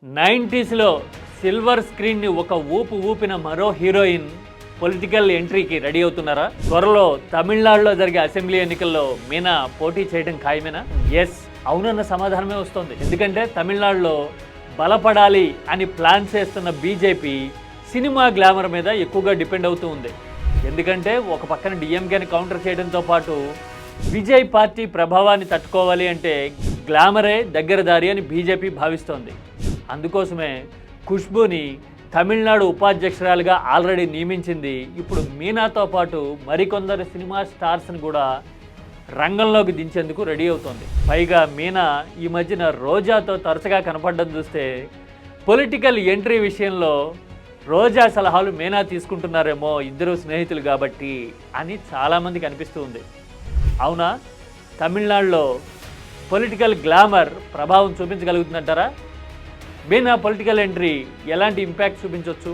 90స్లో silver స్క్రీన్ని ఒక ఊపు ఊపిన మరో హీరోయిన్ పొలిటికల్ ఎంట్రీకి రెడీ అవుతున్నారా? త్వరలో తమిళనాడులో జరిగే అసెంబ్లీ ఎన్నికల్లో మీనా పోటీ చేయడం ఖాయమేనా? ఎస్, అవునన్న సమాధానమే వస్తుంది. ఎందుకంటే తమిళనాడులో బలపడాలి అని ప్లాన్ చేస్తున్న బీజేపీ సినిమా గ్లామర్ మీద ఎక్కువగా డిపెండ్ అవుతూ ఉంది. ఎందుకంటే ఒక పక్కన డిఎంకేని కౌంటర్ చేయడంతో పాటు విజయ్ పార్టీ ప్రభావాన్ని తట్టుకోవాలి అంటే గ్లామరే దగ్గర దారి అని బీజేపీ భావిస్తోంది. అందుకోసమే ఖుష్బూని తమిళనాడు ఉపాధ్యక్షురాలుగా ఆల్రెడీ నియమించింది. ఇప్పుడు మీనాతో పాటు మరికొందరు సినిమా స్టార్స్ని కూడా రంగంలోకి దించేందుకు రెడీ అవుతోంది. పైగా మీనా ఈ మధ్యన రోజాతో తరచుగా కనపడడం చూస్తే పొలిటికల్ ఎంట్రీ విషయంలో రోజా సలహాలు మీనా తీసుకుంటున్నారేమో, ఇద్దరు స్నేహితులు కాబట్టి అని చాలామందికి అనిపిస్తూ ఉంది. అవునా, తమిళనాడులో పొలిటికల్ గ్లామర్ ప్రభావం చూపించగలుగుతుందంటారా? మీనా పొలిటికల్ ఎంట్రీ ఎలాంటి ఇంపాక్ట్ చూపించవచ్చు?